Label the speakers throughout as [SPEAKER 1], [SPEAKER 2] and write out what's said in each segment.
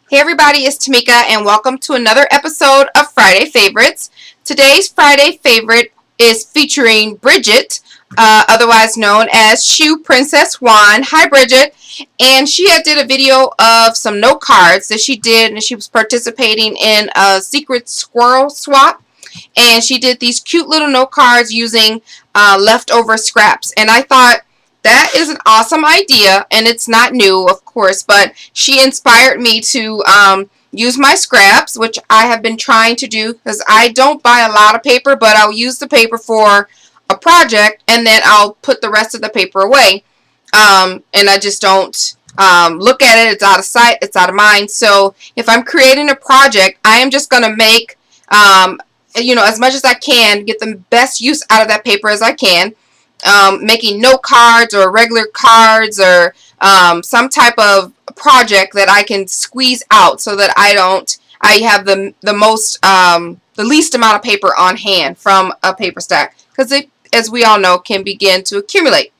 [SPEAKER 1] Hey everybody, it's Tamika and welcome to another episode of Friday Favorites. Today's Friday favorite is featuring Bridget, otherwise known as Shoeprincess1. Hi Bridget. And she had did a video of some note cards that she did, and she was participating in a secret squirrel swap. And she did these cute little note cards using leftover scraps. And I thought, that is an awesome idea, and it's not new, of course, but she inspired me to use my scraps, which I have been trying to do because I don't buy a lot of paper, but I'll use the paper for a project, and then I'll put the rest of the paper away. And I just don't look at it. It's out of sight. It's out of mind. So if I'm creating a project, I am just going to make, as much as I can, get the best use out of that paper as I can. Making note cards or regular cards or some type of project that I can squeeze out so that I have the least amount of paper on hand from a paper stack, because it, as we all know, can begin to accumulate.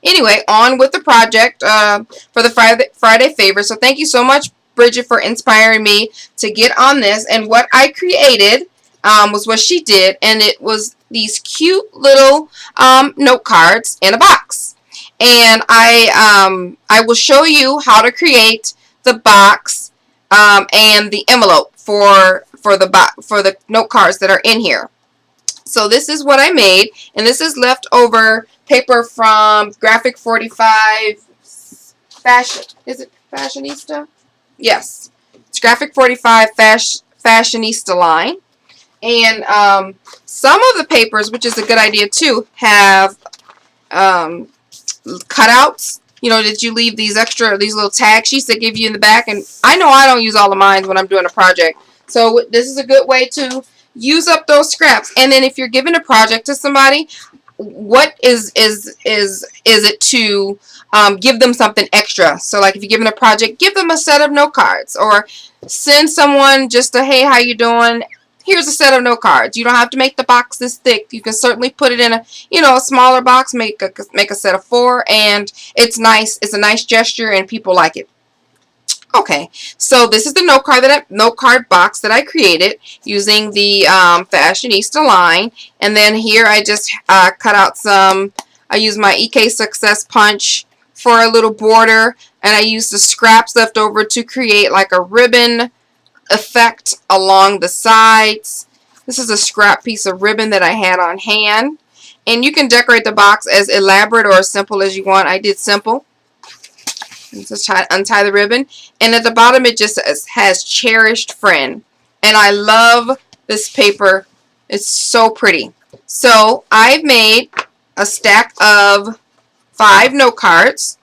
[SPEAKER 1] Anyway, on with the project for the Friday favor. So thank you so much, Bridget, for inspiring me to get on this. And what I created was what she did, and it was these cute little note cards in a box. And I will show you how to create the box and the envelope for the note cards that are in here. So this is what I made, and this is leftover paper from Graphic 45 Fashion. Is it Fashionista? Yes, it's Graphic 45 Fashionista line. And some of the papers, which is a good idea too, have cutouts. You know, did you leave these little tag sheets that give you in the back? And I know I don't use all of mine when I'm doing a project. So this is a good way to use up those scraps. And then if you're giving a project to somebody, what is it to give them something extra? So like if you're giving a project, give them a set of note cards, or send someone just a, hey, how you doing? Here's a set of note cards. You don't have to make the box this thick. You can certainly put it in a smaller box. Make a set of 4, and it's nice. It's a nice gesture, and people like it. Okay, so this is the note card box that I created using the Fashionista line, and then here I just cut out some. I used my EK Success punch for a little border, and I used the scraps left over to create like a ribbon effect along the sides. This is a scrap piece of ribbon that I had on hand, and you can decorate the box as elaborate or as simple as you want. I did simple. Just untie the ribbon, and at the bottom it just has cherished friend, and I love this paper. It's so pretty. So I've made a stack of 5 note cards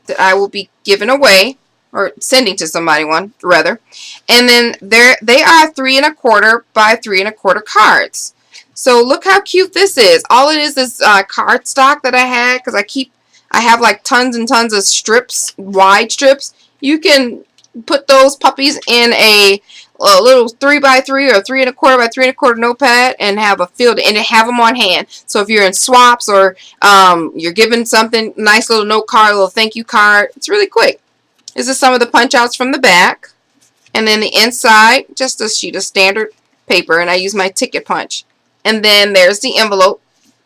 [SPEAKER 1] that I will be giving away, or sending to somebody, one rather. And then they are 3 1/4 by 3 1/4 cards. So look how cute this is. All it is cardstock that I had, because I have like tons and tons of strips, wide strips. You can put those puppies in a little 3 by 3 or 3 1/4 by 3 1/4 notepad and have a field and have them on hand. So if you're in swaps or you're giving something, nice little note card, a little thank you card, it's really quick. This is some of the punch outs from the back, and then the inside, just a sheet of standard paper, and I use my ticket punch. And then there's the envelope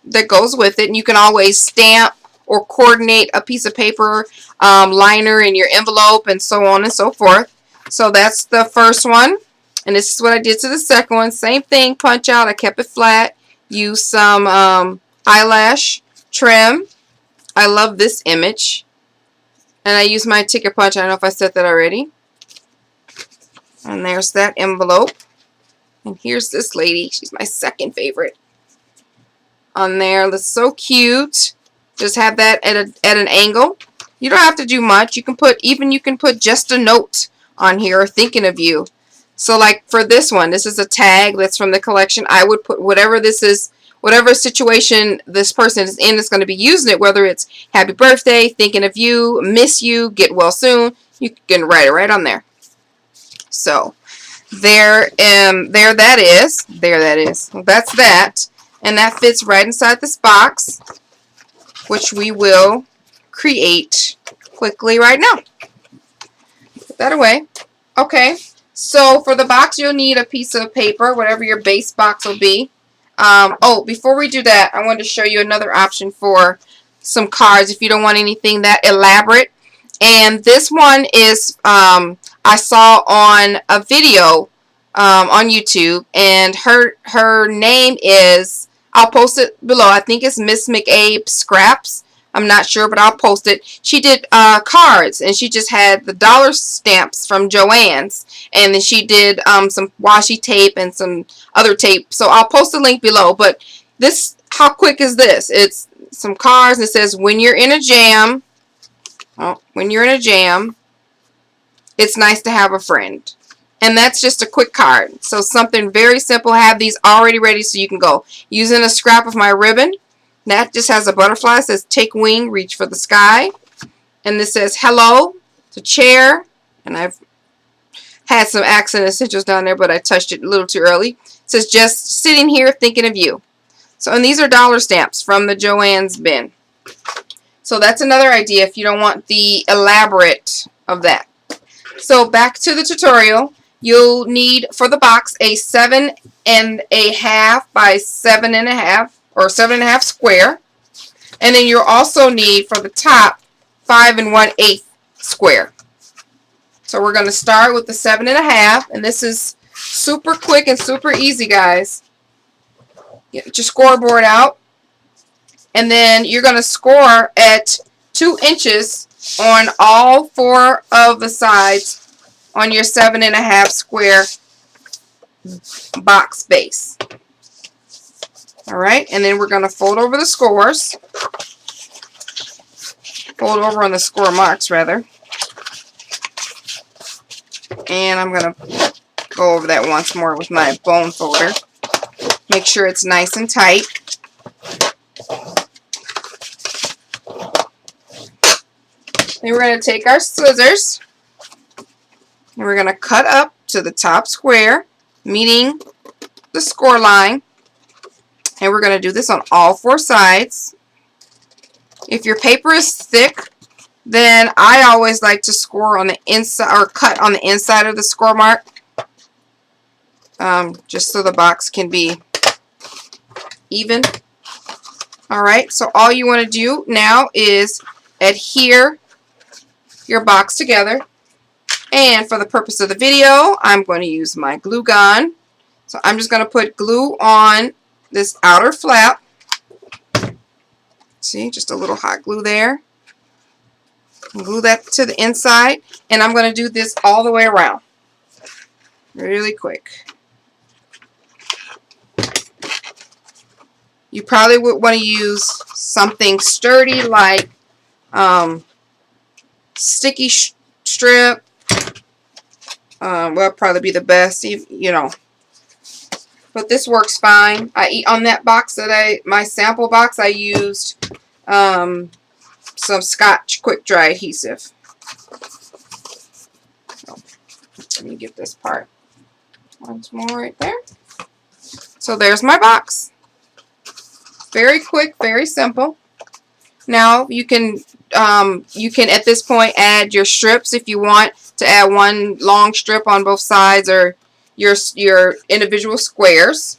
[SPEAKER 1] that goes with it, and you can always stamp or coordinate a piece of paper liner in your envelope, and so on and so forth. So that's the first one, and this is what I did to the second one. Same thing, punch out. I kept it flat. Use some eyelash trim. I love this image. And I use my ticket punch. I don't know if I said that already. And there's that envelope. And here's this lady. She's my second favorite. On there. That's so cute. Just have that at an angle. You don't have to do much. You can put just a note on here, thinking of you. So like for this one, this is a tag that's from the collection. I would put whatever this is, whatever situation this person is in is going to be using it, whether it's happy birthday, thinking of you, miss you, get well soon, you can write it right on there. So there that is. Well, that's that. And that fits right inside this box, which we will create quickly right now. Put that away. Okay, so for the box you'll need a piece of paper, whatever your base box will be. Oh, before we do that, I wanted to show you another option for some cards if you don't want anything that elaborate. And this one is I saw on a video on YouTube, and her name is, I'll post it below. I think it's Mrsmccabescraps. I'm not sure, but I'll post it. She did cards, and she just had the dollar stamps from Joann's, and then she did some washi tape and some other tape. So I'll post a link below. But this, how quick is this? It's some cards, and it says, when you're in a jam, when you're in a jam, it's nice to have a friend. And that's just a quick card. So something very simple. Have these already ready so you can go. Using a scrap of my ribbon. That just has a butterfly. It says, take wing, reach for the sky. And this says, hello, to chair. And I've had some accent essentials down there, but I touched it a little too early. It says, just sitting here thinking of you. So, and these are dollar stamps from the Joann's bin. So that's another idea if you don't want the elaborate of that. So back to the tutorial. You'll need for the box a 7.5 by 7.5 or 7.5 square. And then you'll also need for the top 5 1/8 square. So we're going to start with the 7.5, and this is super quick and super easy, guys. Get your scoreboard out, and then you're going to score at 2 inches on all 4 of the sides on your 7.5 square box base. Alright, and then we're going to fold over the scores. Fold over on the score marks, rather. And I'm going to go over that once more with my bone folder. Make sure it's nice and tight. Then we're going to take our scissors. And we're going to cut up to the top square, meeting the score line. And we're going to do this on all 4 sides. If your paper is thick, then I always like to score on the inside, or cut on the inside of the score mark. Just so the box can be even. Alright, so all you want to do now is adhere your box together. And for the purpose of the video, I'm going to use my glue gun. So I'm just going to put glue on this outer flap. See, just a little hot glue there. Glue that to the inside. And I'm going to do this all the way around. Really quick. You probably would want to use something sturdy like sticky strip. Will probably be the best, you know. But this works fine. On that box that my sample box, I used some Scotch quick dry adhesive. So, let me get this part once more right there. So there's my box. Very quick, very simple. Now you can at this point add your strips if you want to add one long strip on both sides, or your individual squares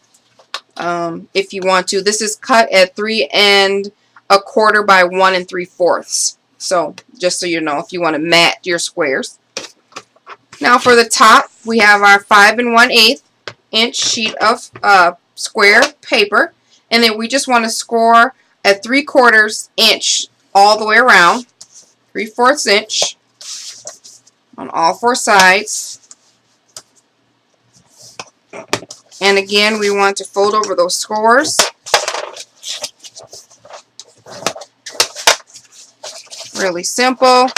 [SPEAKER 1] if you want to. This is cut at 3 1/4 by 1 3/4. So just so you know, if you want to mat your squares. Now for the top, we have our 5 1/8 inch sheet of square paper, and then we just want to score at 3/4 inch all the way around, 3/4 inch on all 4 sides. And again, we want to fold over those scores. Really simple.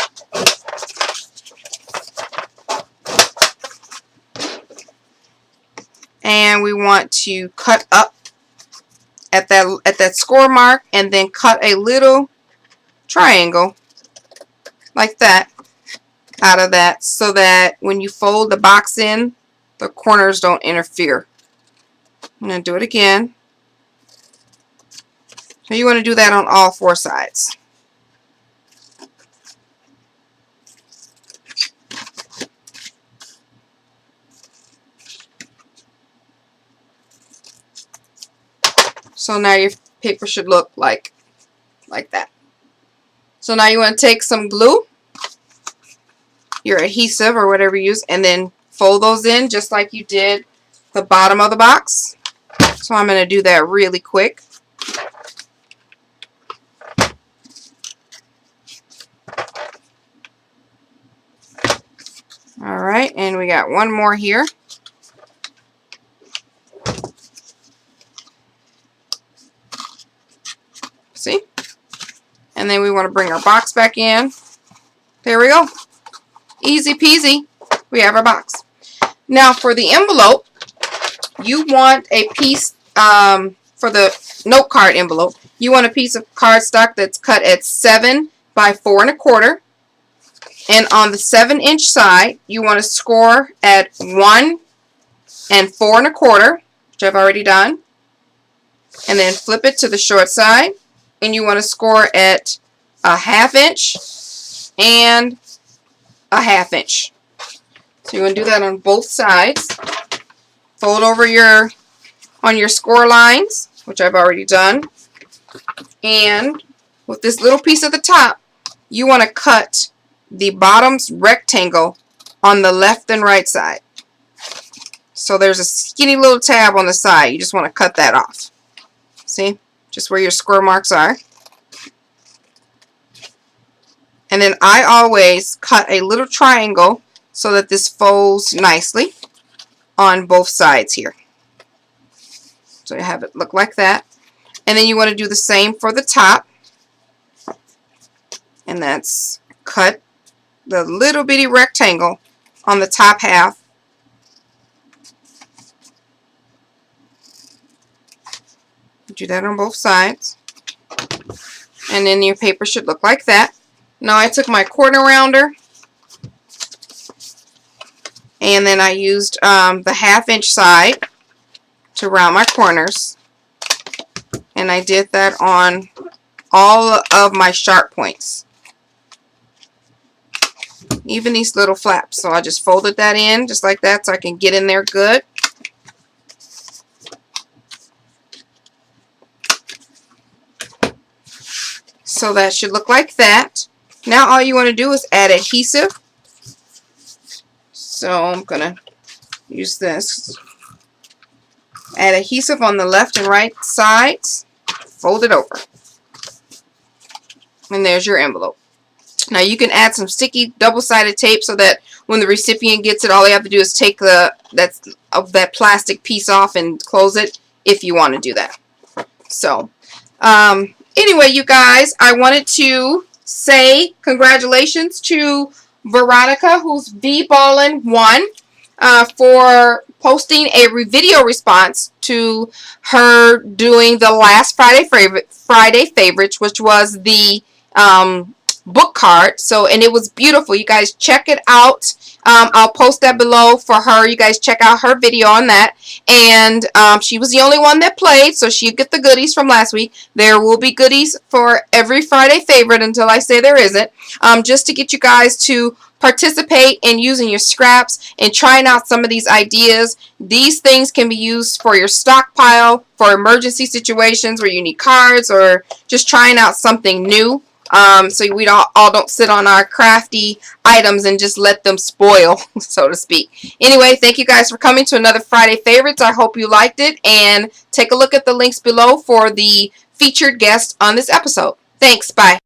[SPEAKER 1] And we want to cut up at that score mark, and then cut a little triangle like that out of that, so that when you fold the box in, the corners don't interfere. I'm going to do it again. So you want to do that on all 4 sides. So now your paper should look like that. So now you want to take some glue, your adhesive or whatever you use, and then fold those in just like you did the bottom of the box. So I'm going to do that really quick. Alright, and we got one more here. See? And then we want to bring our box back in. There we go. Easy peasy. We have our box. Now for the envelope, you want a piece, for the note card envelope, you want a piece of cardstock that's cut at 7 by 4 1/4. And on the 7-inch side, you want to score at 1 and 4 1/4, which I've already done. And then flip it to the short side. And you want to score at a 1/2 inch and a 1/2 inch. So you want to do that on both sides. Fold over on your score lines, which I've already done. And with this little piece at the top, you want to cut the bottom's rectangle on the left and right side. So there's a skinny little tab on the side. You just want to cut that off. See? Just where your square marks are. And then I always cut a little triangle so that this folds nicely on both sides here. So you have it look like that. And then you want to do the same for the top. And that's cut the little bitty rectangle on the top half. Do that on both sides. And then your paper should look like that. Now I took my corner rounder and then I used the 1/2 inch side to round my corners. And I did that on all of my sharp points. Even these little flaps. So I just folded that in just like that so I can get in there good. So that should look like that. Now all you want to do is add adhesive. So I'm going to use this. Add adhesive on the left and right sides. Fold it over. And there's your envelope. Now you can add some sticky double-sided tape so that when the recipient gets it, all they have to do is take that plastic piece off and close it if you want to do that. So, anyway, you guys, I wanted to say congratulations to Veronica, who's VBallin1, for posting a video response to her doing the last Friday favorites, which was the book card. So, and it was beautiful. You guys check it out. I'll post that below for her. You guys check out her video on that. And she was the only one that played, so she'll get the goodies from last week. There will be goodies for every Friday favorite until I say there isn't. Just to get you guys to participate in using your scraps and trying out some of these ideas. These things can be used for your stockpile, for emergency situations where you need cards, or just trying out something new. So we all don't sit on our crafty items and just let them spoil, so to speak. Anyway, thank you guys for coming to another Friday Favorites. I hope you liked it, and take a look at the links below for the featured guest on this episode. Thanks. Bye.